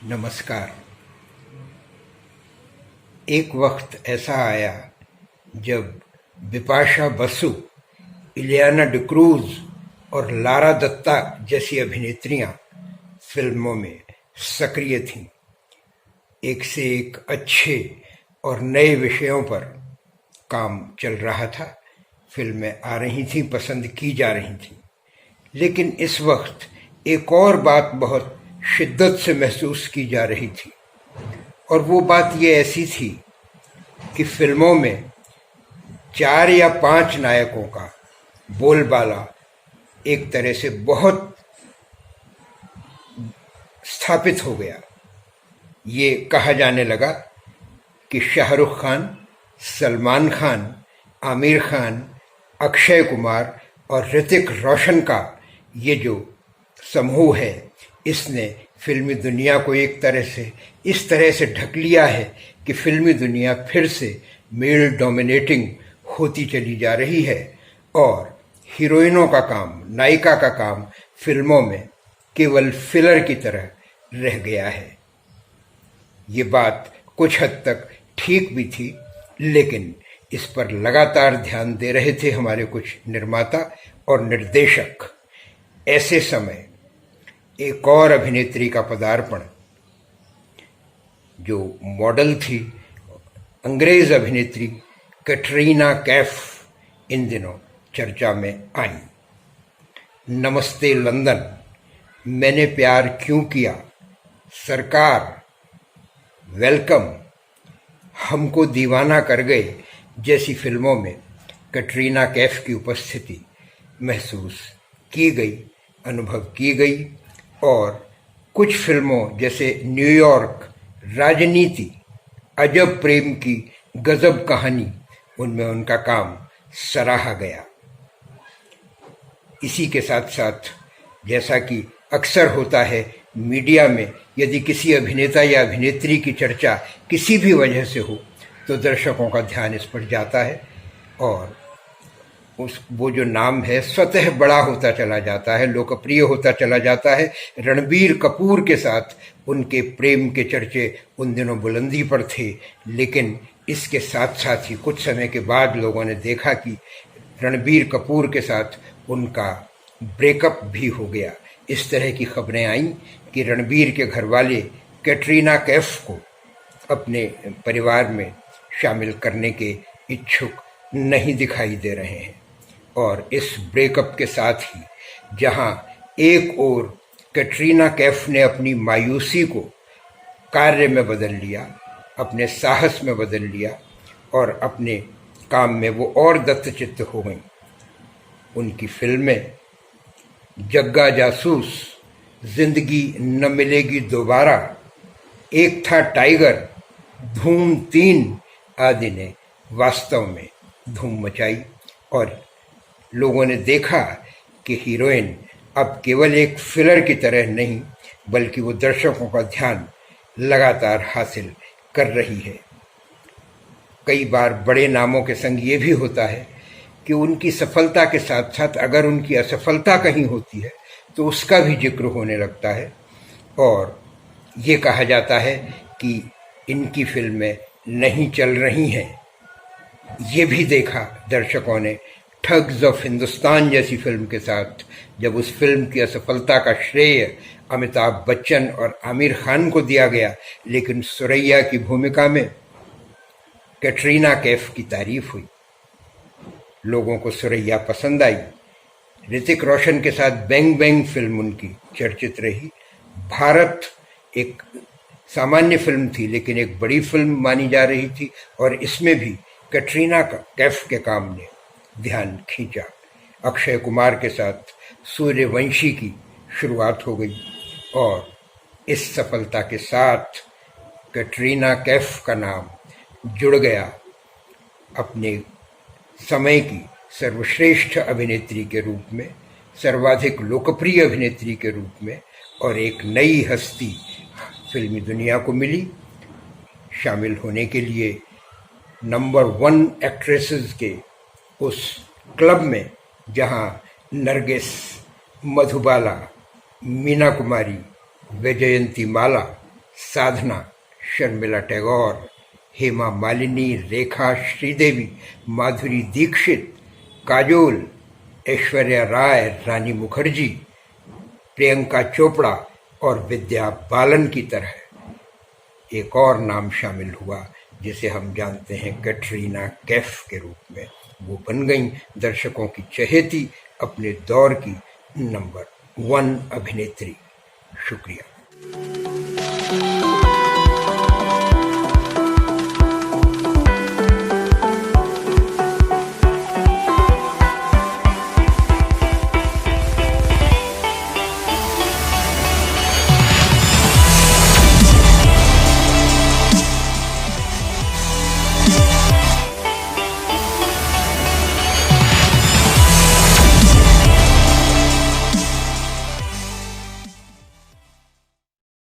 नमस्कार। एक वक्त ऐसा आया जब बिपाशा बसु, इलियाना डिक्रूज और लारा दत्ता जैसी अभिनेत्रियां फिल्मों में सक्रिय थीं। एक से एक अच्छे और नए विषयों पर काम चल रहा था। फिल्में आ रही थीं, पसंद की जा रही थीं। लेकिन इस वक्त एक और बात बहुत शिद्दत से महसूस की जा रही थी, और वो बात ये ऐसी थी कि फिल्मों में 4 या 5 नायकों का बोलबाला एक तरह से बहुत स्थापित हो गया। ये कहा जाने लगा कि शाहरुख खान, सलमान खान, आमिर खान, अक्षय कुमार और ऋतिक रोशन का ये जो समूह है, इसने फिल्मी दुनिया को एक तरह से इस तरह से ढक लिया है कि फिल्मी दुनिया फिर से मेल डोमिनेटिंग होती चली जा रही है और हीरोइनों का काम, नायिका का काम फिल्मों में केवल फिलर की तरह रह गया है। ये बात कुछ हद तक ठीक भी थी, लेकिन इस पर लगातार ध्यान दे रहे थे हमारे कुछ निर्माता और निर्देशक। ऐसे समय एक और अभिनेत्री का पदार्पण, जो मॉडल थी, अंग्रेज अभिनेत्री कैटरीना कैफ, इन दिनों चर्चा में आई। नमस्ते लंदन, मैंने प्यार क्यों किया, सरकार, वेलकम, हमको दीवाना कर गए जैसी फिल्मों में कैटरीना कैफ की उपस्थिति महसूस की गई, अनुभव की गई। और कुछ फिल्मों जैसे न्यूयॉर्क, राजनीति, अजब प्रेम की गजब कहानी, उनमें उनका काम सराहा गया। इसी के साथ साथ, जैसा कि अक्सर होता है मीडिया में, यदि किसी अभिनेता या अभिनेत्री की चर्चा किसी भी वजह से हो तो दर्शकों का ध्यान इस पर जाता है और वो जो नाम है स्वतः बड़ा होता चला जाता है, लोकप्रिय होता चला जाता है। रणबीर कपूर के साथ उनके प्रेम के चर्चे उन दिनों बुलंदी पर थे, लेकिन इसके साथ साथ ही कुछ समय के बाद लोगों ने देखा कि रणबीर कपूर के साथ उनका ब्रेकअप भी हो गया। इस तरह की खबरें आईं कि रणबीर के घरवाले कैटरीना कैफ को अपने परिवार में शामिल करने के इच्छुक नहीं दिखाई दे रहे हैं। और इस ब्रेकअप के साथ ही, जहां एक ओर कैटरीना कैफ ने अपनी मायूसी को कार्य में बदल लिया, अपने साहस में बदल लिया और अपने काम में वो और दत्तचित्त हो गई। उनकी फिल्में जग्गा जासूस, जिंदगी न मिलेगी दोबारा, एक था टाइगर, धूम 3 आदि ने वास्तव में धूम मचाई और लोगों ने देखा कि हीरोइन अब केवल एक फिलर की तरह नहीं, बल्कि वो दर्शकों का ध्यान लगातार हासिल कर रही है। कई बार बड़े नामों के संग ये भी होता है कि उनकी सफलता के साथ साथ अगर उनकी असफलता कहीं होती है तो उसका भी जिक्र होने लगता है और ये कहा जाता है कि इनकी फिल्में नहीं चल रही हैं। ये भी देखा दर्शकों ने ठग्स ऑफ हिंदुस्तान जैसी फिल्म के साथ, जब उस फिल्म की असफलता का श्रेय अमिताभ बच्चन और आमिर खान को दिया गया, लेकिन सुरैया की भूमिका में कैटरीना कैफ की तारीफ हुई। लोगों को सुरैया पसंद आई। ऋतिक रोशन के साथ बैंग बैंग फिल्म उनकी चर्चित रही। भारत एक सामान्य फिल्म थी, लेकिन एक बड़ी फिल्म मानी जा रही थी और इसमें भी कैटरीना कैफ के काम ने ध्यान खींचा। अक्षय कुमार के साथ सूर्यवंशी की शुरुआत हो गई और इस सफलता के साथ कैटरीना कैफ का नाम जुड़ गया अपने समय की सर्वश्रेष्ठ अभिनेत्री के रूप में, सर्वाधिक लोकप्रिय अभिनेत्री के रूप में, और एक नई हस्ती फिल्मी दुनिया को मिली। शामिल होने के लिए नंबर 1 एक्ट्रेसेस के उस क्लब में, जहां नरगिस, मधुबाला, मीना कुमारी, वैजयंती माला साधना, शर्मिला टैगोर, हेमा मालिनी, रेखा श्रीदेवी, माधुरी दीक्षित, काजोल, ऐश्वर्या राय, रानी मुखर्जी, प्रियंका चोपड़ा और विद्या बालन की तरह एक और नाम शामिल हुआ जिसे हम जानते हैं कैटरीना कैफ के रूप में। वो बन गई दर्शकों की चहेती, अपने दौर की नंबर 1 अभिनेत्री। शुक्रिया।